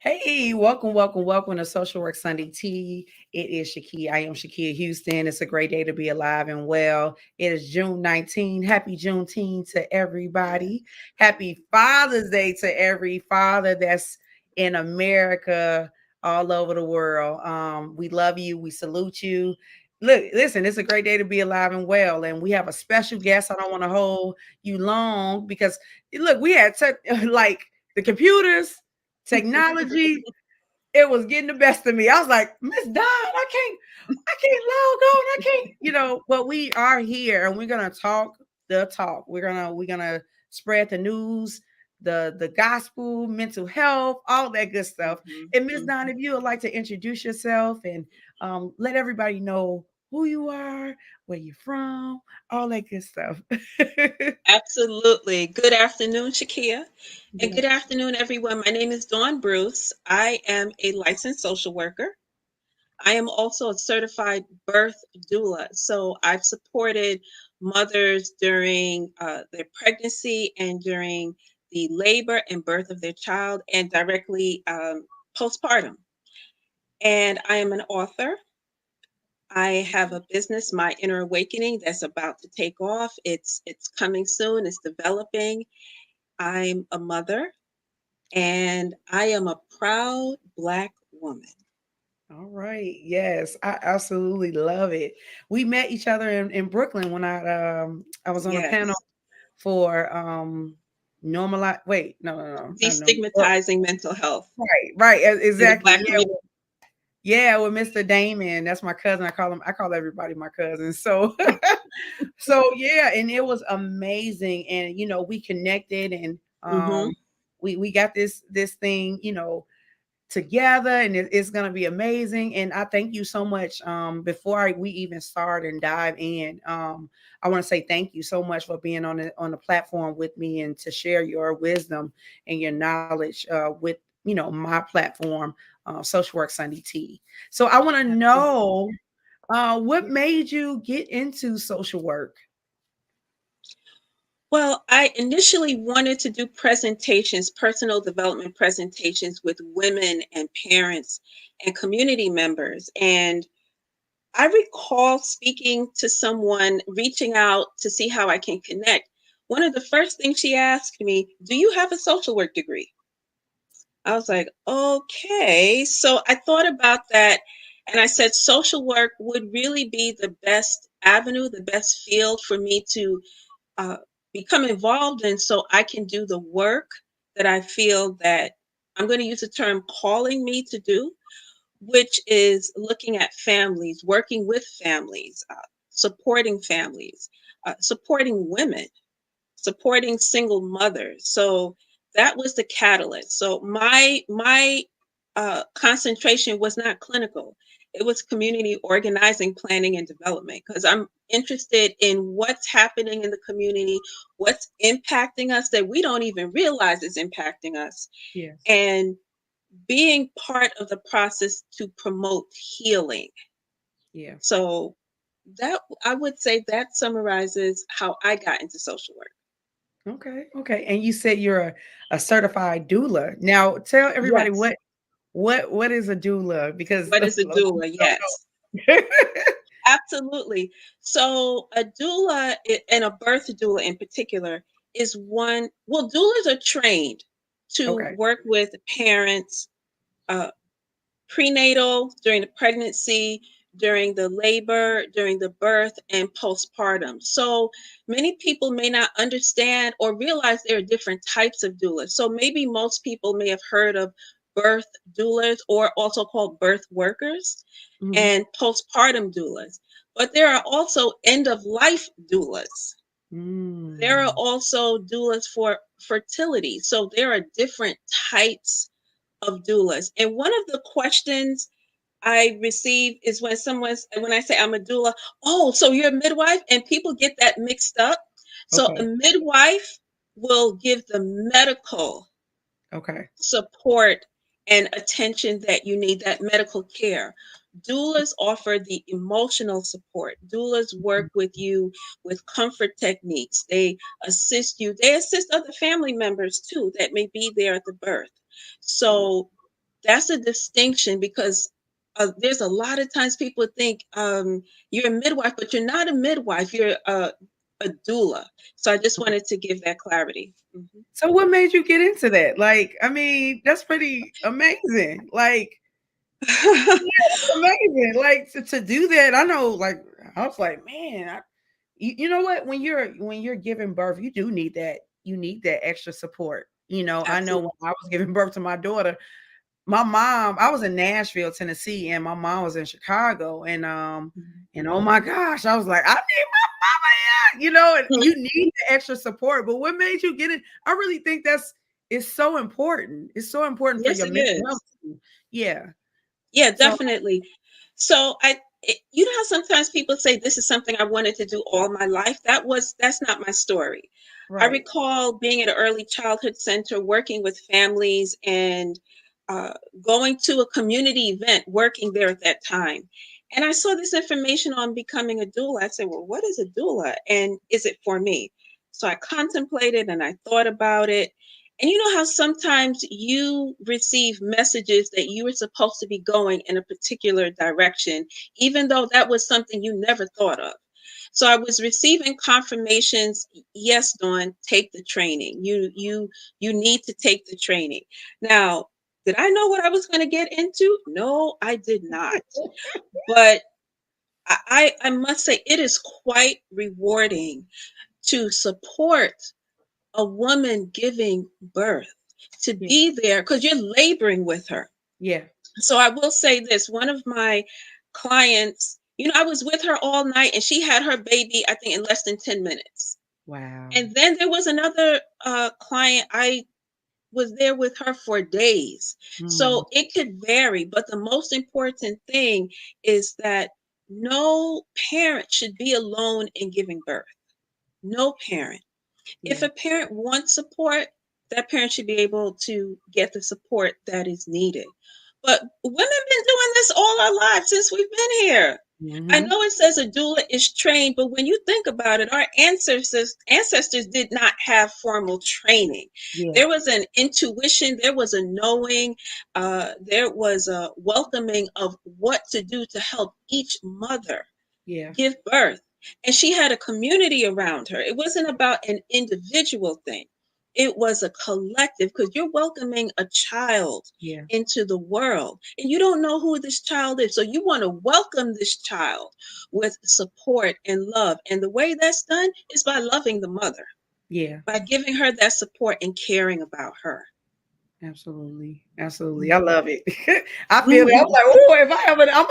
Hey, welcome to Social Work Sunday Tea. It is Shakia. I am Shakia Houston. It's a great day to be alive and well. It is June 19. Happy Juneteenth to everybody. Happy Father's Day to every father that's in America, all over the world. We love you. We salute you. Look, listen, it's a great day to be alive and well. And we have a special guest. I don't want to hold you long because look, we had like the computers technology, it was getting the best of me. I was like, Miss Don, I can't log on. I can't, but we are here and we're gonna talk the talk. We're gonna spread the news, the gospel, mental health, all that good stuff. And Miss Don, if you would like to introduce yourself and let everybody know who you are, where you're from, all that good stuff. Absolutely. Good afternoon, Shakia. And Good. good afternoon, everyone. My name is Dawn Bruce. I am a licensed social worker. I am also a certified birth doula. So I've supported mothers during their pregnancy and during the labor and birth of their child and directly postpartum. And I am an author. I have a business, My Inner Awakening, that's about to take off. It's coming soon. It's developing. I'm a mother and I am a proud Black woman. All right. Yes, I absolutely love it. We met each other in Brooklyn when I was on a panel Yes. for normalize wait, no, not no. Destigmatizing mental health Right, in the exactly. Black Yeah. community. Yeah, with Mr. Damon. That's my cousin. I call everybody my cousin. So so yeah, and it was amazing. And we connected and Hmm. we got this thing, together and it's going to be amazing, and I thank you so much. Before we even start and dive in, I want to say thank you so much for being on the platform with me and to share your wisdom and your knowledge with my platform, Social Work Sunday Tea. So I want to Absolutely. know what made you get into social work. Well, I initially wanted to do presentations, personal development presentations with women and parents and community members. And I recall speaking to someone, reaching out to see how I can connect. One of the first things she asked me, "Do you have a social work degree?" I was like, okay. So I thought about that and I said, social work would really be the best avenue, the best field for me to uh, become involved in so I can do the work that I feel that I'm going to use the term calling me to do, which is looking at families, working with families, supporting women, supporting single mothers. So that was the catalyst. So my concentration was not clinical. It was community organizing, planning, and development because I'm interested in what's happening in the community, what's impacting us that we don't even realize is impacting us, Yes. and being part of the process to promote healing. Yeah. So that I would say that summarizes how I got into social work. Okay, and you said you're a certified doula. Now tell everybody Yes. what is a doula, because What is a people doula? don't Yes, know. absolutely. So a doula and a birth doula in particular is one, well, doulas are trained to Okay. work with parents uh, prenatal, during the pregnancy, during the labor, during the birth, and postpartum. So many people may not understand or realize there are different types of doulas. So maybe most people may have heard of birth doulas or also called birth workers Mhm. and postpartum doulas. But there are also end of life doulas. There are Mm. also doulas for fertility. So there are different types of doulas. And one of the questions I receive is when I say I'm a doula, oh, so you're a midwife? And people get that mixed up. So a Okay. midwife will give the medical Okay. support and attention that you need, that medical care. Doulas offer the emotional support. Doulas work with you with comfort techniques. They assist you. They assist other family members too that may be there at the birth. So That's a distinction because there's a lot of times people think you're a midwife, but you're not a midwife. You're a doula. So I just wanted to give that clarity. Mhm. So what made you get into that? Like, I mean, that's pretty amazing. Like, amazing. Like to do that. I know, like, I was like, man, you know what? When you're giving birth, you do need that. You need that extra support. I know Absolutely. when I was giving birth to my daughter, my mom, I was in Nashville, Tennessee, and my mom was in Chicago. Mhm. And oh my gosh, I was like, I need my mama here, and you need the extra support. But what made you get it? I really think it's so important. It's so important for Yes, your it mental health is. too. Yeah. Yeah, So definitely. So you know how sometimes people say this is something I wanted to do all my life. That's not my story. I right. recall being at an early childhood center, working with families, and uh, going to a community event, working there at that time. And I saw this information on becoming a doula. I said, "Well, what is a doula, and is it for me?" So I contemplated and I thought about it, and you know how sometimes you receive messages that you were supposed to be going in a particular direction, even though that was something you never thought of. So I was receiving confirmations, yes, Dawn, take the training. You need to take the training. Now, did I know what I was going to get into? No, I did not. But I must say it is quite rewarding to support a woman giving birth, to Yeah. be there because you're laboring with her. Yeah. So I will say this, one of my clients, I was with her all night and she had her baby, I think, in less than 10 minutes. Wow. And then there was another client, I was there with her for days. Mm, So it could vary, but the most important thing is that no parent should be alone in giving birth. No parent. If yeah. a parent wants support, that parent should be able to get the support that is needed. But women have been doing this all our lives since we've been here. I Hmm. know it says a doula is trained, but when you think about it, our ancestors did not have formal training. Yeah. There was an intuition, there was a knowing, there was a welcoming of what to do to help each mother Yeah. give birth. And she had a community around her. It wasn't about an individual thing, it was a collective because you're welcoming a child Yeah. into the world and you don't know who this child is. So you want to welcome this child with support and love. And the way that's done is by loving the mother, Yeah. by giving her that support and caring about her. Absolutely. Absolutely. I Mhm. love it. I feel it. I'm like, oh, if I ever, I'm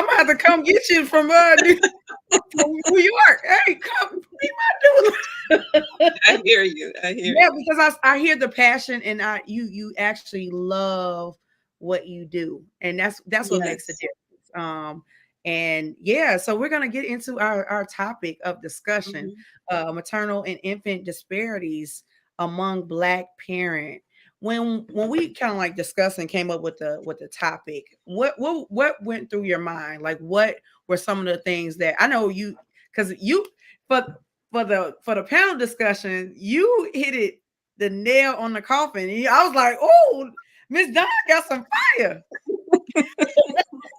gonna have to come get you from New York. Hey, come be my doula. I hear you. I hear Yeah, you. because I hear the passion, and you actually love what you do, and that's what makes the Yes. difference. And yeah, so we're gonna get into our topic of discussion: Mhm. maternal and infant disparities among Black parent. When we kind of like discussed and came up with the topic, what went through your mind? Like, what were some of the things that I know you, because you, but for the panel discussion, you hit it the nail on the coffin. I was like, oh, Miss Don got some fire,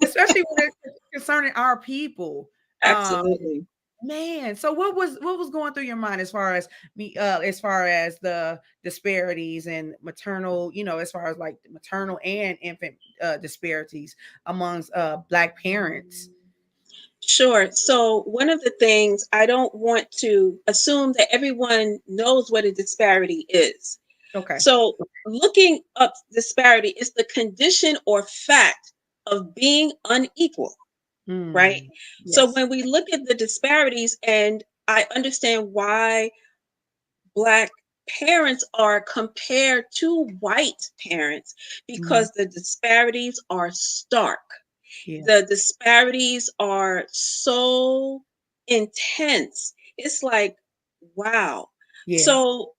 especially when it's concerning our people. Um, Absolutely. man, so what was going through your mind as far as me, as far as the disparities and maternal, as far as like the maternal and infant disparities amongst Black parents? Sure. So, one of the things I don't want to assume that everyone knows what a disparity is. Okay. So, looking up disparity is the condition or fact of being unequal, right? Hmm. So, Yes. when we look at the disparities, and I understand why Black parents are compared to white parents, Mhm. because the disparities are stark. Yeah. The disparities are so intense. It's like, wow. Yeah. So,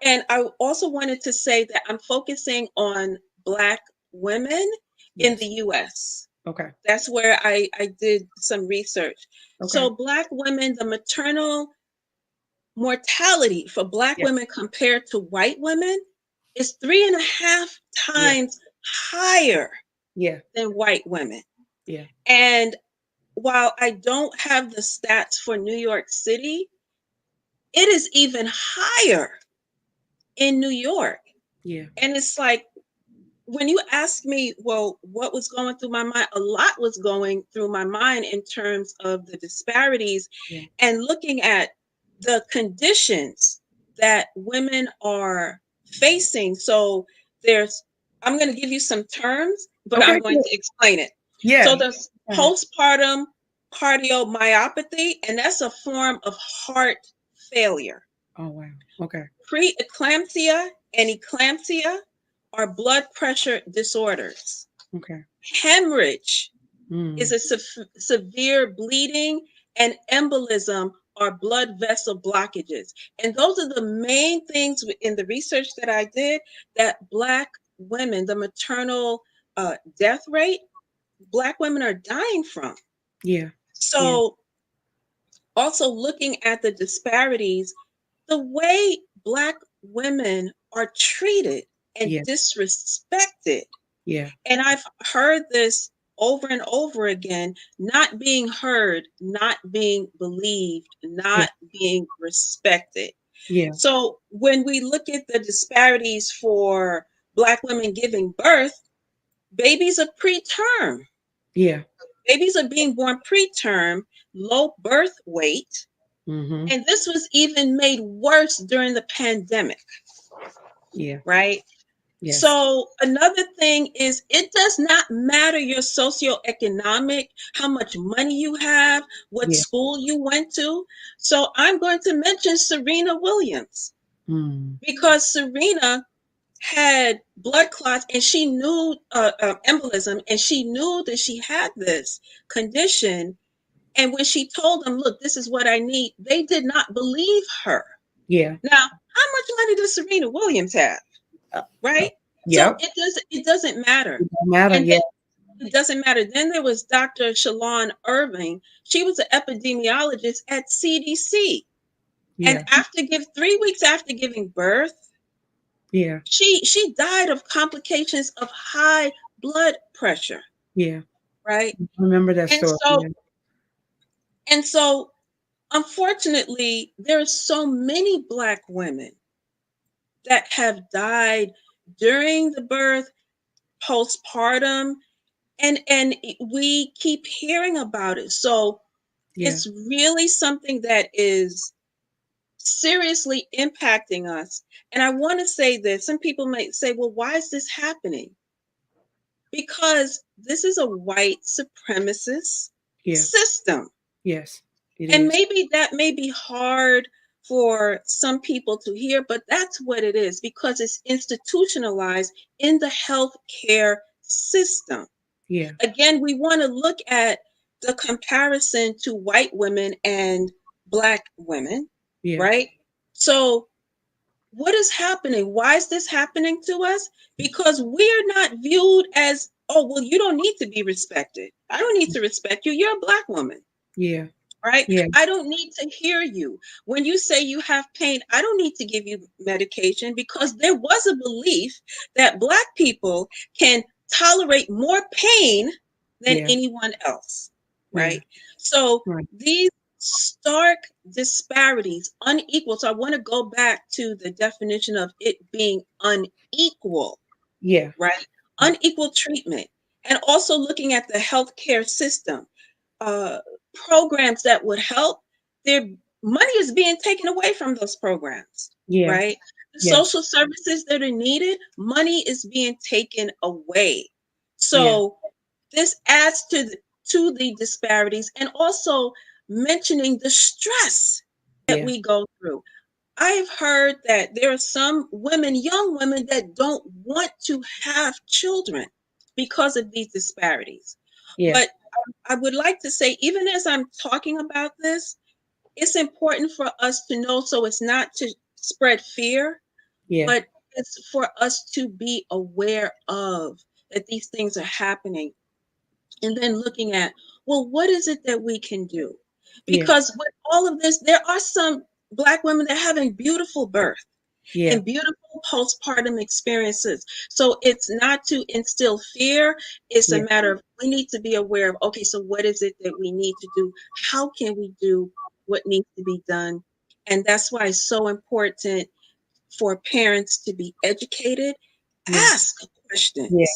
and I also wanted to say that I'm focusing on Black women in the Yes. US. Okay. That's where I did some research. Okay. So, Black women, the maternal mortality for Black Yeah. women compared to white women is 3.5 Yeah. times higher Yeah. than white women. Yeah. And while I don't have the stats for New York City, it is even higher in New York. Yeah. And it's like, when you ask me, well, what was going through my mind? A lot was going through my mind in terms of the disparities Yeah. and looking at the conditions that women are facing. So there's, I'm going to give you some terms, but Okay. I'm going Good. to explain it. So Yeah. there's Okay. postpartum cardiomyopathy, and that's a form of heart failure. Oh wow. Okay. Preeclampsia and eclampsia are blood pressure disorders. Okay. Hemorrhage is Mm. a severe bleeding, and embolism are blood vessel blockages. And those are the main things in the research that I did that Black women, the maternal death rate, Black women are dying from. Yeah. Yeah. So, also looking at the disparities, the way Black women are treated and Yeah. disrespected. Yeah. And I've heard this over and over again, not being heard, not being believed, Yeah. not being respected. Yeah. So when we look at the disparities for Black women giving birth, babies are preterm. Yeah. Babies are being born preterm, low birth weight. Mm-hmm. And this was even made worse during the pandemic, Yeah. right? Yes. So another thing is, it does not matter your socioeconomic, how much money you have, what Yeah. school you went to. So I'm going to mention Serena Williams, Mm. because Serena had blood clots, and she knew embolism, and she knew that she had this condition. And when she told them, look, this is what I need, they did not believe her. Yeah. Now, how much money does Serena Williams have? Uh, uh, Right? So yep. it doesn't matter. It don't matter. And Yeah. then it doesn't matter. Then there was Dr. Shalon Irving. She was an epidemiologist at CDC. And Yeah. 3 weeks after giving birth, Yeah. she died of complications of high blood pressure, Yeah. right? I remember that And story. so Yeah. and so unfortunately, there are so many Black women that have died during the birth, postpartum, and we keep hearing about it. So Yeah. it's really something that is seriously impacting us. And I want to say this, some people might say, well, why is this happening? Because this is a white supremacist Yeah. system. Yes. It And is. maybe that may be hard for some people to hear, but that's what it is, because it's institutionalized in the healthcare system. Yeah. Again, we want to look at the comparison to white women and Black women, Yeah. right? So, what is happening? Why is this happening to us? Because we're not viewed as, oh, well, you don't need to be respected. I don't need to respect you. You're a Black woman, Yeah. right? Yeah. I don't need to hear you. When you say you have pain, I don't need to give you medication, because there was a belief that Black people can tolerate more pain than Yeah. anyone else, Yeah. right? So Right. these stark disparities, unequal. So I want to go back to the definition of it being unequal, Yeah. right? Right. Unequal treatment. And also looking at the healthcare system, uh, programs that would help, their money is being taken away from those programs, Yeah. right? The Yes. social services that are needed, money is being taken away. Yeah. So this adds to the disparities, and also mentioning the stress that Yeah. we go through. I've heard that there are some women, young women, that don't want to have children because of these disparities. Yeah. But I would like to say, even as I'm talking about this, it's important for us to know, so it's not to spread fear, Yeah. but it's for us to be aware of that these things are happening. And then looking at, well, what is it that we can do? Yeah. Because with all of this, there are some Black women that are having beautiful birth. Yeah. and beautiful postpartum experiences. So it's not to instill fear. It's a Yeah. matter of we need to be aware of, okay, so what is it that we need to do? How can we do what needs to be done? And that's why it's so important for parents to be educated, Yeah. ask Yeah. questions,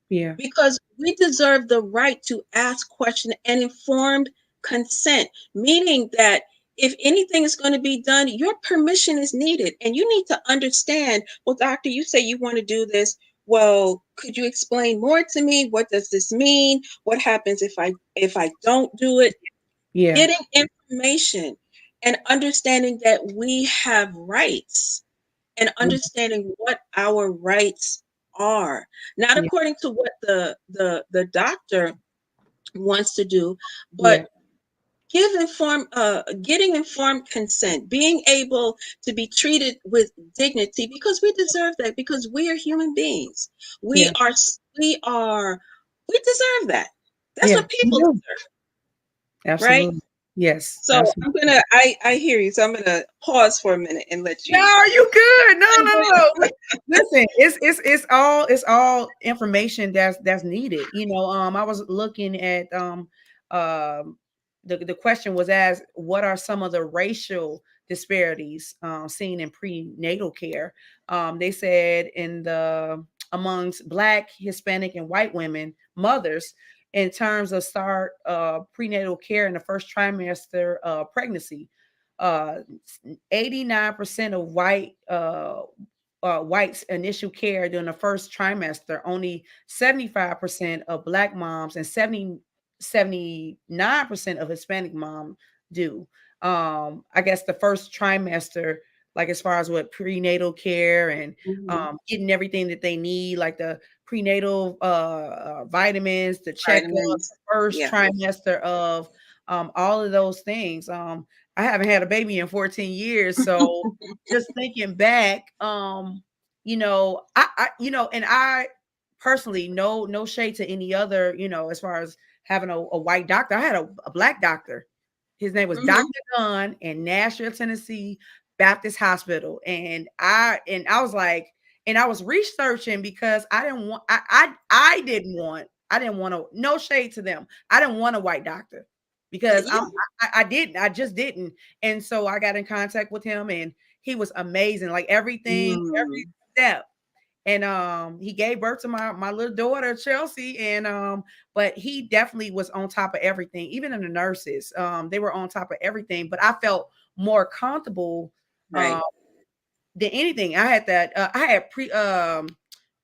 Yeah. because we deserve the right to ask questions and informed consent, meaning that if anything is going to be done, your permission is needed. And you need to understand, well, doctor, you say you want to do this. Well, could you explain more to me? What does this mean? What happens if I don't do it? Yeah. Getting information and understanding that we have rights and Yeah. understanding what our rights are, not Yeah. according to what the doctor wants to do, but Yeah. getting informed consent, being able to be treated with dignity, because we deserve that, because we are human beings. we Yeah. are we are we deserve that. That's Yeah. what You people do. deserve, right? Absolutely. Yes. So Absolutely. I hear you, so I'm gonna pause for a minute and let No, you. you good. No, no, no. Listen, it's all information that's needed. I was looking at um the question was asked, what are some of the racial disparities seen in prenatal care? They said in the amongst Black, Hispanic, and white women, mothers, in terms of start prenatal care in the first trimester of pregnancy. Uh, 89% of whites initial care during the first trimester. Only 75% of Black moms and 79% of Hispanic moms do. I guess the first trimester, like as far as what prenatal care and Mhm. getting everything that they need, like the prenatal vitamins, the checkup, Vitamins. first Yeah. trimester of all of those things. I haven't had a baby in 14 years, so just thinking back, and I personally, no shade to any other, as far as having a white doctor. I had a Black doctor. His name was Dr. Mhm. Gunn in Nashville, Tennessee Baptist Hospital, and I was like, and I was researching because I didn't want to, no shade to them. I didn't want a white doctor because Yeah. I didn't. I just didn't. And so I got in contact with him and he was amazing. Like everything, every Mm. step. And he gave birth to my little daughter Chelsea, and but he definitely was on top of everything. Even in the nurses, they were on top of everything. But I felt more comfortable Right. than anything. I had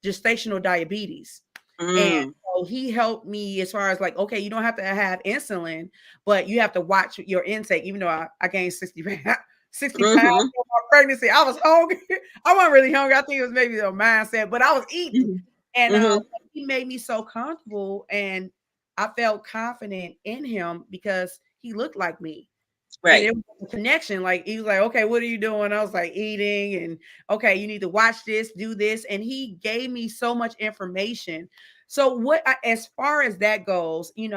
gestational diabetes. And Mm. so he helped me as far as like, okay, you don't have to have insulin, but you have to watch your intake. Even though I gained 60 pounds, 60 pounds Mhm. from my pregnancy, I was hungry. I wasn't really hungry. I think it was maybe a mindset, but I was eating. Mhm. And Mhm. he made me so comfortable, and I felt confident in him because he looked like me. And Right. it was a connection. Like he was like, okay, what are you doing? I was like, eating, and okay, you need to watch this, do this. And he gave me so much information. So as far as that goes, yeah,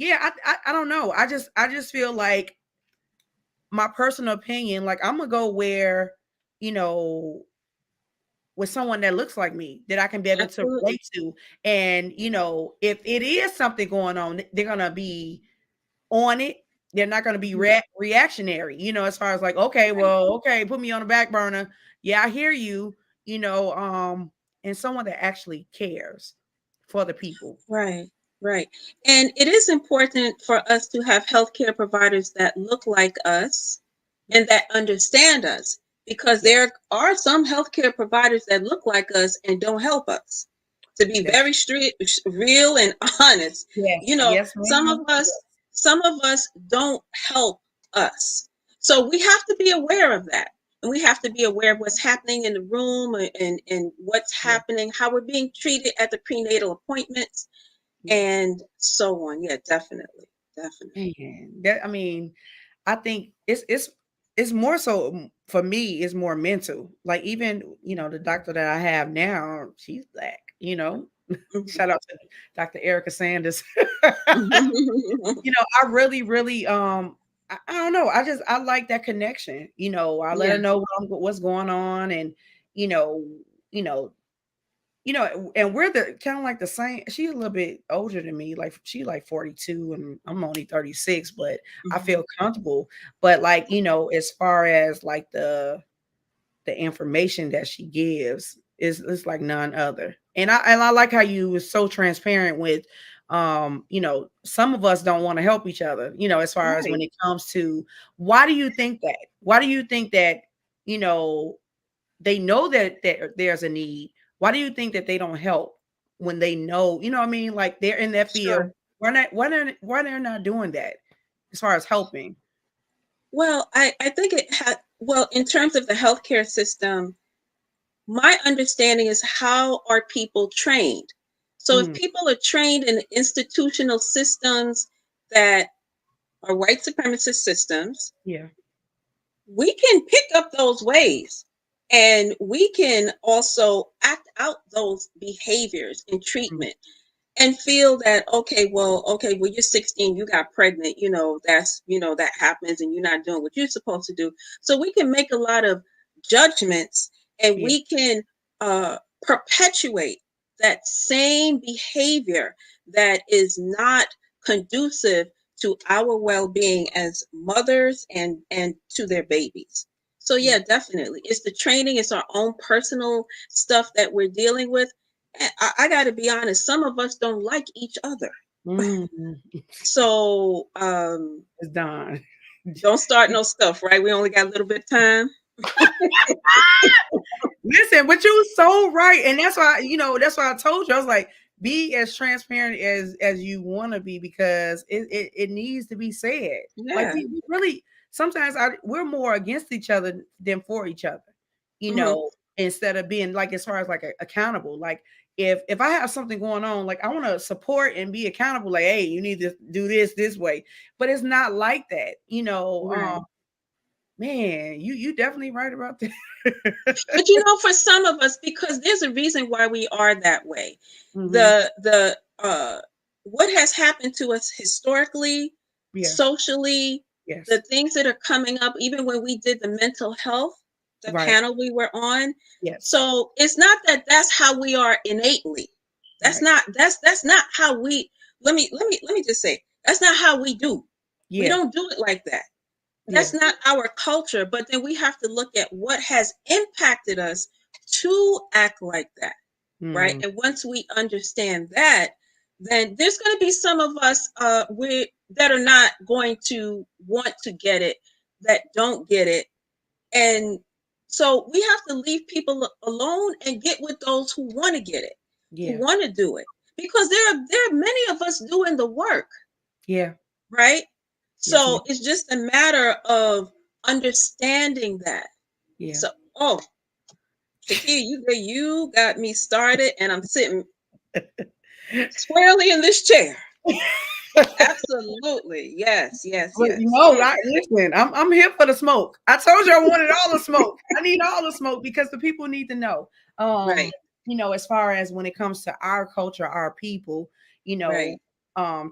I don't know. I just feel like my personal opinion, like I'm gonna go where, you know, with someone that looks like me that I can be able to Absolutely. relate to. And if it is something going on, they're gonna be on it. They're not going to be Mhm. reactionary, as far as like, okay, Right. well, okay, put me on the back burner. Yeah, I hear you, and someone that actually cares for the people. Right. Right. And it is important for us to have healthcare providers that look like us and Yes. that understand us, because Yes. there are some healthcare providers that look like us and don't help us. To be That's very real and honest, yes. Yes, ma'am. Yes. some of us don't help us. So we have to be aware of that. And we have to be aware of what's happening in the room, and what's Yes. happening, how we're being treated at the prenatal appointments, Yes. and so on. Yeah, definitely. Definitely. Man, I mean, I think it's more so for me. It's more mental. Like even the doctor that I have now, she's Black. Mhm. Shout out to Dr. Erica Sanders. I really, really, I don't know. I like that connection. I let her Yeah. know what's going on, and you know, you know, and we're the kind of like the same. She's a little bit older than me. Like she's like 42 and I'm only 36, but I Mhm. feel comfortable. But like, as far as like the information that she gives is like none other. And I like how you was so transparent with some of us don't want to help each other, as far as Right. when it comes to why do you think that? Why do you think that, you know, they know that there's a need? Why do you think that they don't help when they know, what I mean? Like they're in that field. Sure. Why they're not doing that as far as helping? Well, I think it had, well, in terms of the healthcare system, my understanding is how are people trained? So if Mm, people are trained in institutional systems that are white supremacist systems, yeah. we can pick up those ways and we can also act out those behaviors in Mm, treatment and feel that okay, well you're 16, you got pregnant, that happens and you're not doing what you're supposed to do. So we can make a lot of judgments and yeah. we can perpetuate that same behavior that is not conducive to our well-being as mothers and to their babies. So Yeah. yeah, definitely it's the training, it's our own personal stuff that we're dealing with. I got to be honest, some of us don't like each other. Mm. So It's done. don't start no stuff, right? We only got a little bit of time. Listen, but you so right, and that's why I told you. I was like, be as transparent as you want to be, because it needs to be said. Like Yeah. we really sometimes we're more against each other than for each other. You Hmm. know, instead of being like as far as like accountable. Like if I have something going on, like I want to support and be accountable. Like, hey, you need to do this way, but it's not like that. Right. Man, you definitely right about that. But for some of us, because there's a reason why we are that way. Hmm. The what has happened to us historically, Yeah. socially, the Yes. things that are coming up, even when we did the mental health, the Right. panel we were on. Yes. So it's not that that's how we are innately. That's Right. not that's not how we. Let me just say that's not how we do. We Yeah. don't do it like that. That's Yeah. not our culture, but then we have to look at what has impacted us to act like that, right? Mhm. And once we understand that, then there's going to be some of us that are not going to want to get it, that don't get it. And so we have to leave people alone and get with those who want to get it, who Yeah. want to do it, because there are many of us doing the work, Yeah. right? Yes, ma'am. So it's just a matter of understanding that. Yeah. So, oh, Shakia, you got me started, and I'm sitting squarely in this chair. Absolutely, yes, yes, But yes. listen, I'm here for the smoke. I told you I wanted all the smoke. I need all the smoke because the people need to know. Right, As far as when it comes to our culture, our people, you know, right.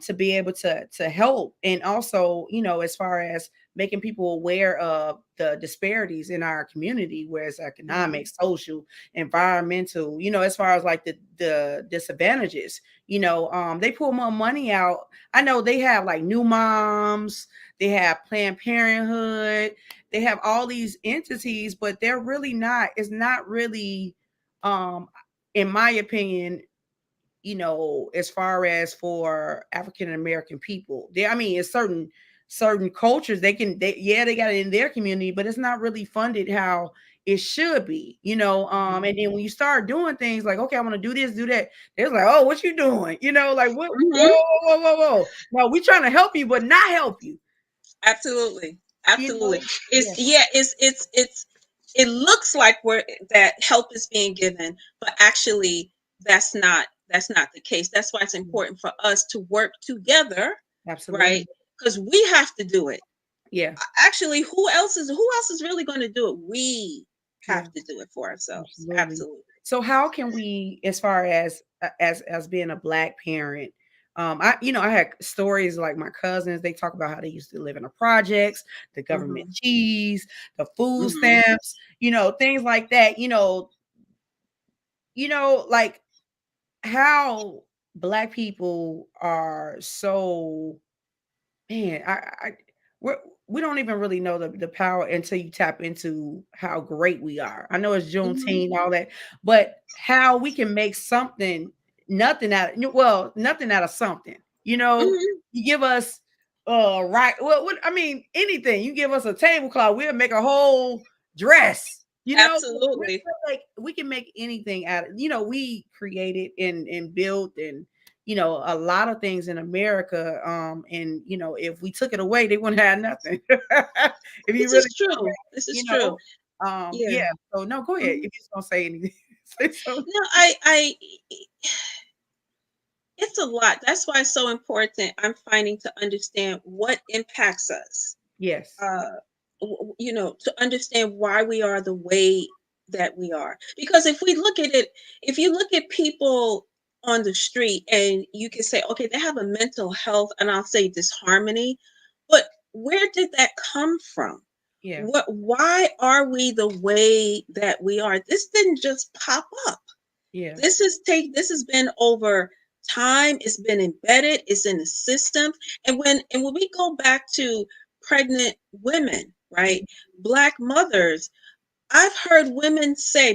to be able to help, and also, as far as making people aware of the disparities in our community, whereas Hmm. economic, social, environmental, as far as like the disadvantages, they pull more money out. I know they have like new moms, they have Planned Parenthood, they have all these entities, but they're really not, it's not really, um, in my opinion, as far as for African American people. I mean, it's certain cultures they got it in their community, but it's not really funded how it should be, Hmm. and then when you start doing things like, okay, I want to do this, do that, it's like, oh, what you doing? Like what, whoa, Hmm. whoa, whoa, whoa. No, we trying to help you, but not help you. Absolutely, You absolutely. know? It's Yeah. yeah, it's it looks like we're that help is being given, but actually that's not the case. That's why it's Yeah. important for us to work together, right? Absolutely. Because we have to do it. Yeah. Actually, who else is really going to do it? We Yeah. have to do it for ourselves. Absolutely. Absolutely. So how can we, as far as being a black parent, I had stories like my cousins, they talk about how they used to live in the projects, the government Mhm. cheese, the food Mhm. stamps, things like that, like how black people are so, man, we're, we don't even really know the power until you tap into how great we are. I know it's Mhm. Juneteenth, all that, but how we can make something, nothing out of something. Mhm. You give us right, well, I mean, anything. You give us a tablecloth, we'll make a whole dress. Absolutely. Like we can make anything out of, we created and built and a lot of things in America. And if we took it away, they wouldn't have nothing. If you This really, is true. This is you true. know, Yeah. yeah. So no, go ahead. Mhm. If you're just gonna say anything, say something. No, it's a lot. That's why it's so important. I'm finding to understand what impacts us. Yes. uh, to understand why we are the way that we are. Because if we look at it, if you look at people on the street and you can say, okay, they have a mental health, and I'll say disharmony, but where did that come from? Yeah. Why are we the way that we are? This didn't just pop up. Yeah. This has been over time. It's been embedded. It's in the system. And when we go back to pregnant women, right? Mhm. Black mothers, I've heard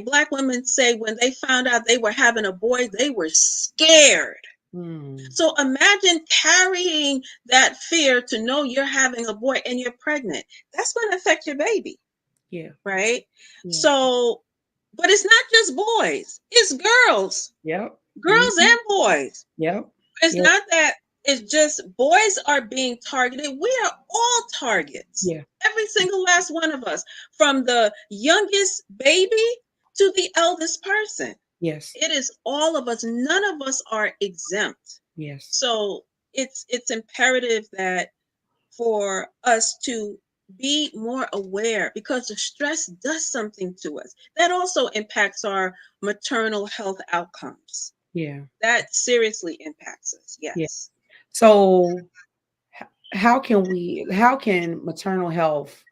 black women say when they found out they were having a boy, they were scared. Mm. So imagine carrying that fear to know you're having a boy and you're pregnant. That's going to affect your baby, Yeah. right? Yeah. So, but it's not just boys, it's girls. Yep. Girls Mhm. and boys. Yep. It's Yep. not that it's just boys are being targeted. We are all targets. Yeah. Every single last one of us, from the youngest baby to the eldest person. Yes. It is all of us. None of us are exempt. Yes. So it's imperative that for us to be more aware, because the stress does something to us. That also impacts our maternal health outcomes. Yeah. That seriously impacts us. Yeah. Yes. So how can maternal health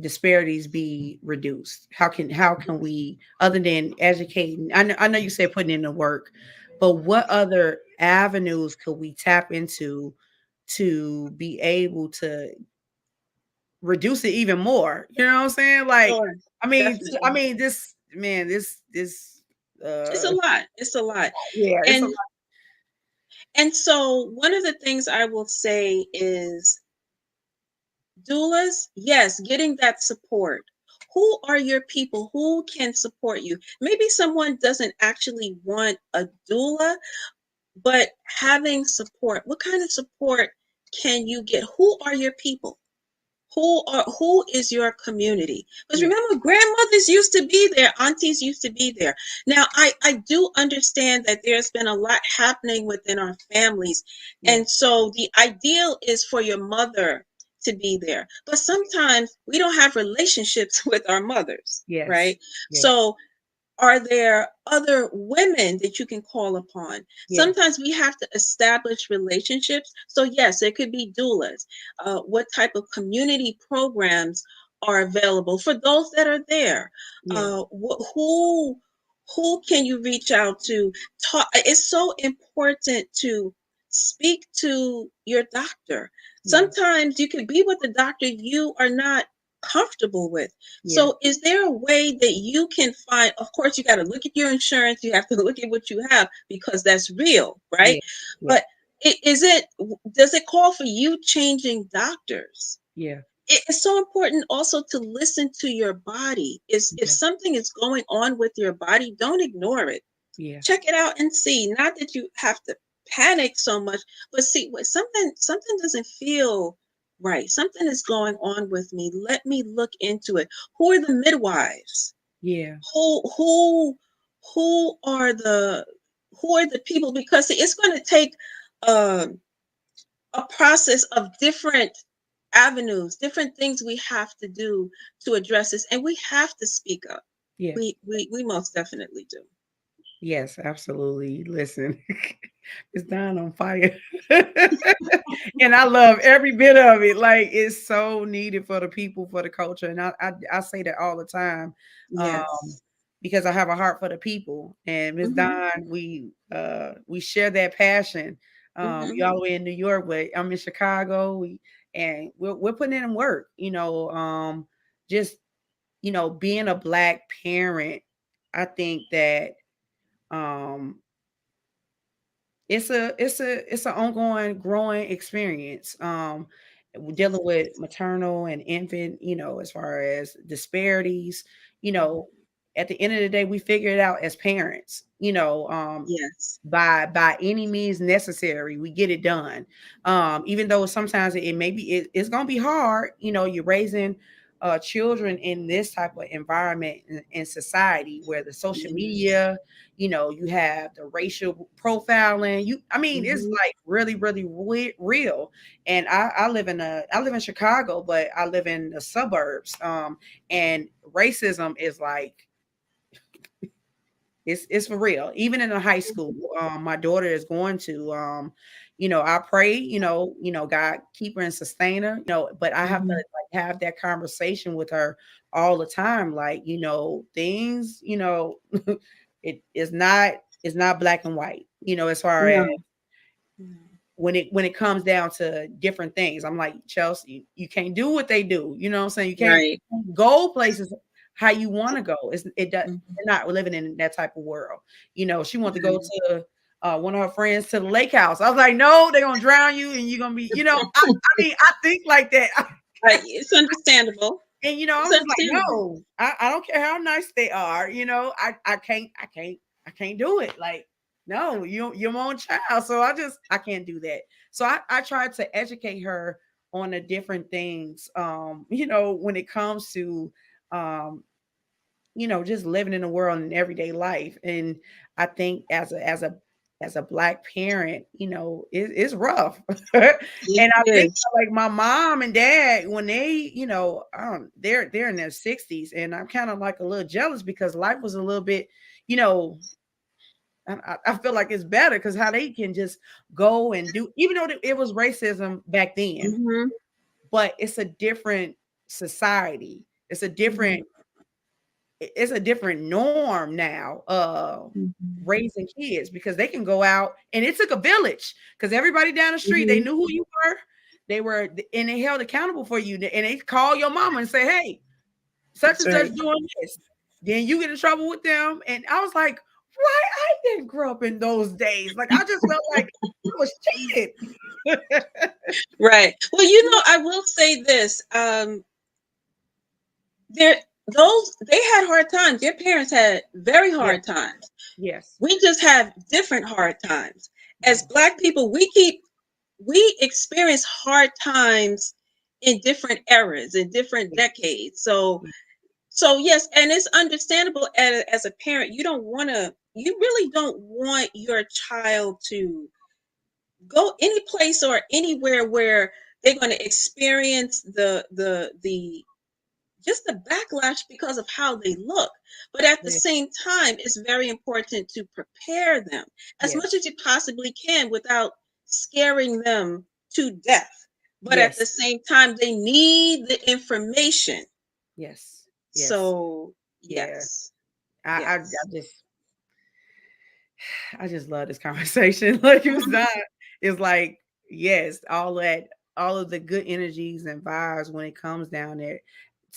disparities be reduced? How can we, other than educating, I know you said putting in the work, but what other avenues could we tap into to be able to reduce it even more? You know what I'm saying? Like, Sure. I Definitely. mean, this man, this It's a lot. It's a lot. yeah, it's a And so one of the things I will say is doulas, yes, getting that support. Who are your people? Who can support you? Maybe someone doesn't actually want a doula, but having support. What kind of support can you get? Who are your people? Who is your community? Because yeah, remember, grandmothers used to be there, aunties used to be there. Now I do understand that there's been a lot happening within our families, yeah, and so the ideal is for your mother to be there, but sometimes we don't have relationships with our mothers, yes, right? yes, So are there other women that you can call upon? yeah, Sometimes we have to establish relationships. So, yes, there could be doulas. What type of community programs are available for those that are there? yeah, Who can you reach out to? Talk. It's so important to speak to your doctor. yeah, Sometimes you could be with a doctor you are not comfortable with. yeah, So, is there a way that you can find? Of course, you got to look at your insurance, you have to look at what you have because that's real, right? yeah, yeah, But does it call for you changing doctors? yeah, It's so important also to listen to your body. Is If yeah, something is going on with your body, don't ignore it. yeah, Check it out and see. Not that you have to panic so much, but see what something doesn't feel right. Something is going on with me. Let me look into it. Who are the midwives? yeah, Who who who are the people? Because see, it's going to take um a process of different avenues, different things we have to do to address this, and we have to speak up. yeah. We most definitely do. Yes, absolutely. Listen. It's dying on fire. And I love every bit of it. Like it's so needed for the people, for the culture. And I say that all the time. Um, Yes. because I have a heart for the people. And Miss Mhm. Don, we share that passion. We Mhm. all the way in New York, but I'm in Chicago. And we're putting in work, just being a black parent. I think that um it's an ongoing growing experience dealing with maternal and infant, as far as disparities, you know at the end of the day we figure it out as parents, Yes. by any means necessary we get it done, even though sometimes it's gonna be hard. You're raising children in this type of environment in society where the social Yes. media, you have the racial profiling. It's Mhm. like really, really real. And I live in Chicago, but I live in the suburbs. And racism is like it's for real. Even in a high school, my daughter is going to, I pray, God keep her and sustain her, but I have to Mhm. like have that conversation with her all the time. Like, things, it's not black and white, as far as No. No. when it comes down to different things. I'm like, Chelsea, you can't do what they do. You know what I'm saying? You can't Right. go places how you want to go. It does. Mhm. They're not living in that type of world. She wanted to go Right. to one of her friends to the lake house. I was like, no, they're gonna drown you, and you're gonna be. I think like that. Right. It's understandable. And It's I'm just like, understandable. no, I don't care how nice they are. I can't do it. Like, no, you're my own child. So I can't do that. So I tried to educate her on the different things, when it comes to um just living in the world in everyday life. And I think as a black parent, it's rough. Yes, And I it think is. like my mom and dad, when they, they're in their 60s, and I'm kind of like a little jealous because life was a little bit, you know, I feel like it's better because how they can just go and do, even though it was racism back then, Mhm. but it's a different society. Mhm. It's a different norm now, Mhm. raising kids, because they can go out, and it took a village because everybody down the street, they Mhm. knew who you were. And they held accountable for you, and they call your mama and say, hey, such That's and such right. doing this. Then you get in trouble with them. And I was like, why I didn't grow up in those days? Like, I just felt like I was cheated. Right. Well, I will say this. There, those they had hard times. Their parents had very Yes, hard times. yes, We just have different hard times. As yes, Black people, we experience hard times in different eras, in different yes, decades. So yes, and it's understandable as a parent, you really don't want your child to go any place or anywhere where they're going to experience the just the backlash because of how they look. But at the yes, same time, it's very important to prepare them as much yes, as you possibly can without scaring them to death. But at the yes, same time, they need the information. yes, yes. So, Yeah. yes, I yes. just love this conversation. Like, it was not, it's like, yes, all of the good energies and vibes when it comes down there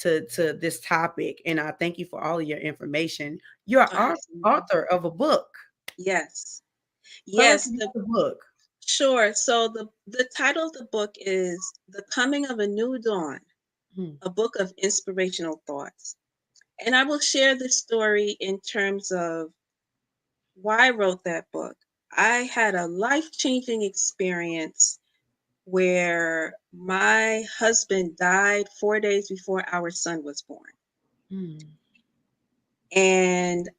to this topic. And I thank you for all of your information. You're Absolutely. author of a book. Yes. Tell us Yes, about the book. sure. So the title of the book is The Coming of a New Dawn, Hmm. a book of inspirational thoughts. And I will share this story in terms of why I wrote that book. I had a life-changing experience where my husband died 4 days before our son was born. Hmm. And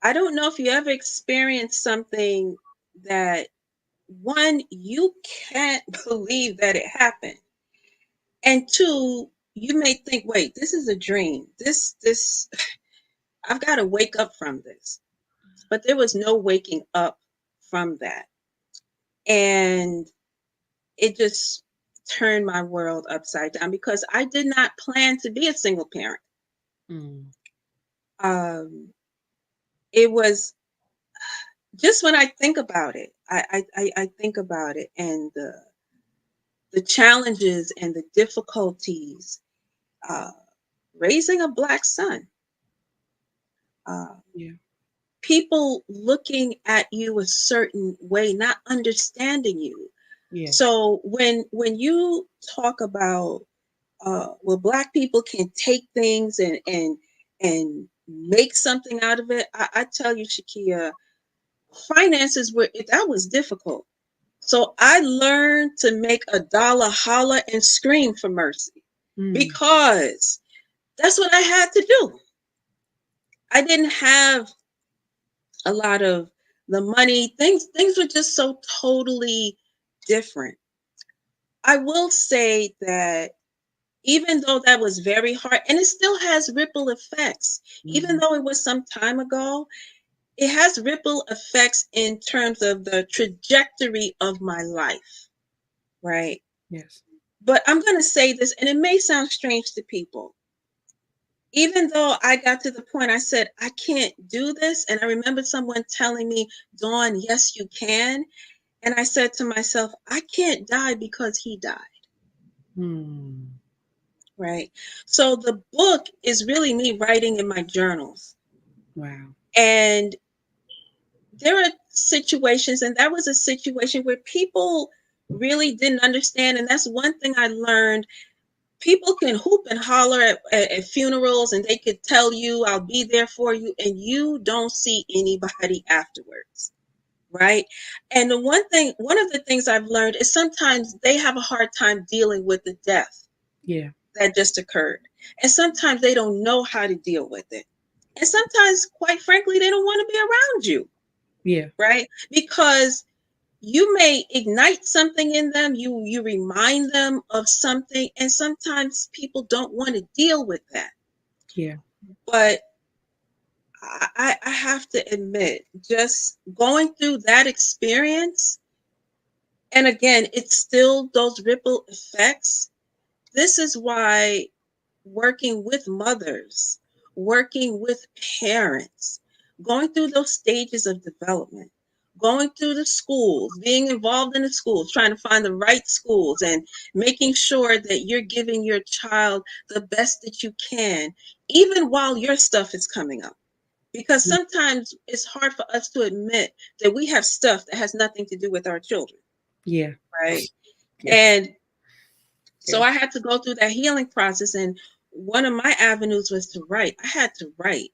I don't know if you ever experienced something that, one, you can't believe that it happened. And two, you may think, wait, this is a dream. This I've got to wake up from this. But there was no waking up from that. And it just turned my world upside down because I did not plan to be a single parent. Mm. Um, it was just when I think about it, I think about it and the challenges and the difficulties uh, raising a Black son. Uh, Yeah. People looking at you a certain way, not understanding you. Yes. So when you talk about well, Black people can take things and make something out of it, I tell you, Shakia, finances were that was difficult. So I learned to make a dollar holler and scream for mercy Mm. because that's what I had to do. I didn't have a lot of the money. Things were just so totally different. I will say that even though that was very hard, and it still has ripple effects, even Mm. though it was some time ago, it has ripple effects in terms of the trajectory of my life, right? Yes. But I'm going to say this, and it may sound strange to people. Even though I got to the point I said, I can't do this. And I remember someone telling me, Dawn, yes, you can. And I said to myself, I can't die because he died, Mm. right? So the book is really me writing in my journals. Wow. And there are situations, and that was a situation where people really didn't understand. And that's one thing I learned. People can hoop and holler at funerals and they could tell you, I'll be there for you, and you don't see anybody afterwards, right? And one of the things I've learned is sometimes they have a hard time dealing with the death Yeah. that just occurred. And sometimes they don't know how to deal with it. And sometimes, quite frankly, they don't want to be around you, Yeah. right? Because you may ignite something in them, you remind them of something, and sometimes people don't want to deal with that. Yeah. But I have to admit, just going through that experience, and again, it's still those ripple effects. This is why working with mothers, working with parents, going through those stages of development, going through the schools, being involved in the schools, trying to find the right schools, and making sure that you're giving your child the best that you can, even while your stuff is coming up. Because Mm. sometimes it's hard for us to admit that we have stuff that has nothing to do with our children, Yeah. right? Yes. And so Yes. I had to go through that healing process. And one of my avenues was to write. I had to write.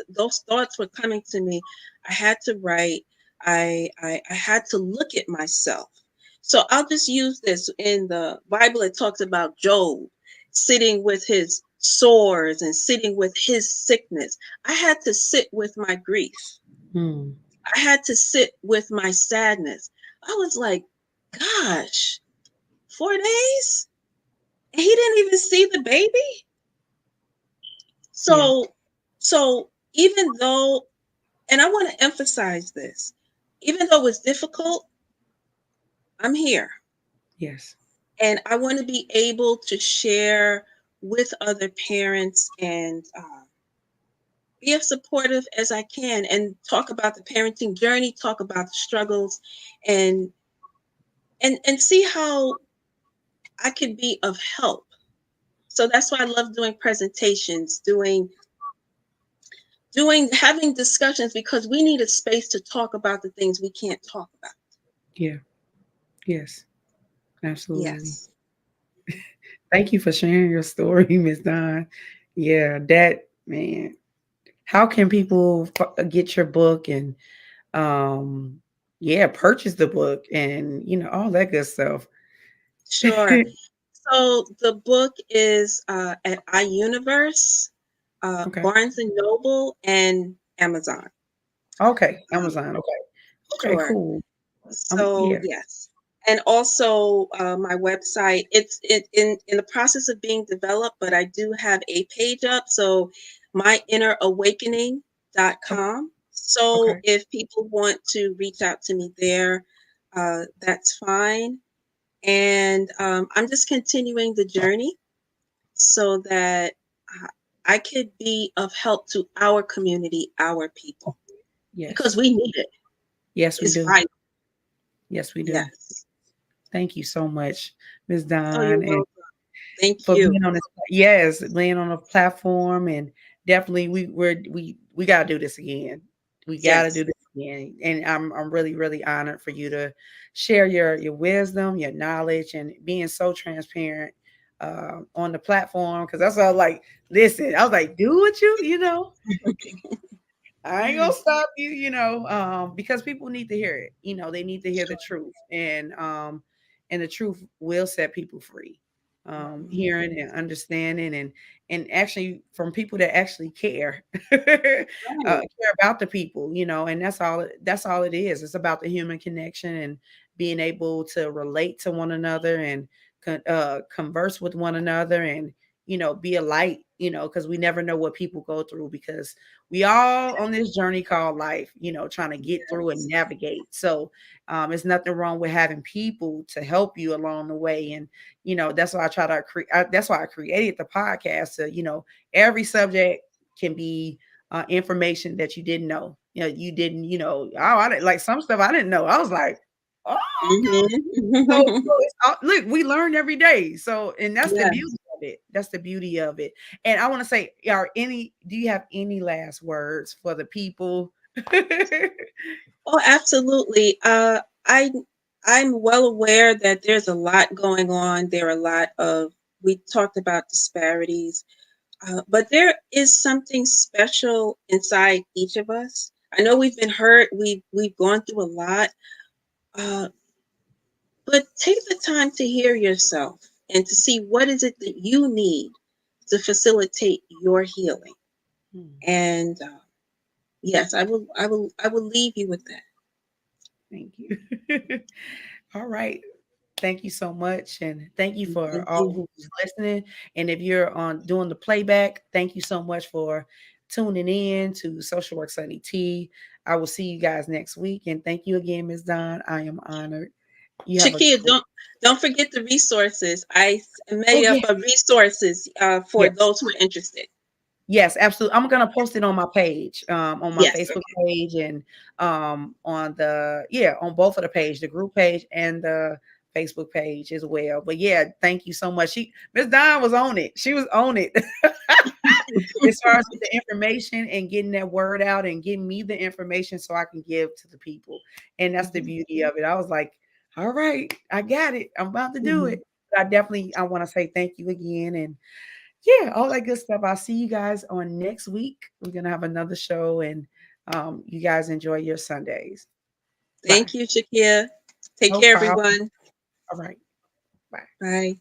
Those thoughts were coming to me. I had to write. I had to look at myself. So I'll just use this. In the Bible, it talks about Job sitting with his sores and sitting with his sickness. I had to sit with my grief. Mm. I had to sit with my sadness. I was like, gosh, 4 days? He didn't even see the baby. Yeah. So even though, and I want to emphasize this, even though it's difficult, I'm here. Yes. And I want to be able to share with other parents and be as supportive as I can and talk about the parenting journey, talk about the struggles, and and see how I can be of help. So that's why I love doing presentations, doing having discussions, because we need a space to talk about the things we can't talk about. Yeah. Yes. Absolutely. Yes. Thank you for sharing your story, Miss Don. Yeah, that man. How can people get your book and um yeah, purchase the book and all that good stuff? Sure. So the book is at iUniverse, Okay. Barnes and Noble, and Amazon. Okay. Um, Amazon. Okay. Okay, sure. cool. So Yeah. yes, and also my website. In the process of being developed, but I do have a page up. So Okay. myinneраwakening.com. So Okay. if people want to reach out to me there, that's fine. And I'm just continuing the journey so that uh, I could be of help to our community, our people, because Yes. we need it. Yes, we It's do. vital. Yes, we do. Yes. Thank you so much, Ms. Oh, you're Don, and welcome. Thank for you. being on this. Yes, being on a platform, and definitely we gotta do this again. We gotta Yes. do this again, and I'm really really honored for you to share your wisdom, your knowledge, and being so transparent on the platform. Because that's all like. Listen, I was like, do what you know. I ain't gonna stop you, because people need to hear it. They need to hear the Sure. truth, and the truth will set people free. Mhm. Hearing and understanding, and actually from people that actually care, care Right. about the people, and that's all it is. It's about the human connection and being able to relate to one another and converse with one another and be a light, because we never know what people go through because we all on this journey called life, trying to get through and Yes. navigate. So it's nothing wrong with having people to help you along the way. And, that's why I try to create, that's why I created the podcast. So, every subject can be information that you didn't know. You didn't, I didn't like some stuff I didn't know. I was like, oh, so Mhm. it's look, we learn every day. So, and that's the Yes. beauty of it. That's the beauty of it. And I want to say, do you have any last words for the people? Oh, absolutely. I I'm well aware that there's a lot going on. There are a lot of we talked about disparities, but there is something special inside each of us. I know we've been hurt. We've gone through a lot, uh, but take the time to hear yourself and to see what is it that you need to facilitate your healing. Hmm, And yes, I will leave you with that. thank you. All right. Thank you so much. And thank you for Thank all you. who's listening. And if you're on doing the playback, thank you so much for tuning in to Social Work Sunday Tea. I will see you guys next week. And thank you again, Ms. Don. I am honored. You have a Shakia, don't forget the resources. oh made up yeah. of resources for Yes. those who are interested. Yes, absolutely. I'm gonna post it on my page, on my Yes. Facebook page, and on both of the page, the group page and the Facebook page as well. But yeah, thank you so much. Miss Don was on it. She was on it as far as with the information and getting that word out and getting me the information so I can give to the people. And that's the Mhm, beauty of it. I was like, all right, I got it. I'm about to do mhm. it. I want to say thank you again, and yeah, all that good stuff. I'll see you guys on next week. We're gonna have another show, and you guys enjoy your Sundays. Bye. Thank you, Shakia. Take No care, problem. everyone. All right. Bye. Bye.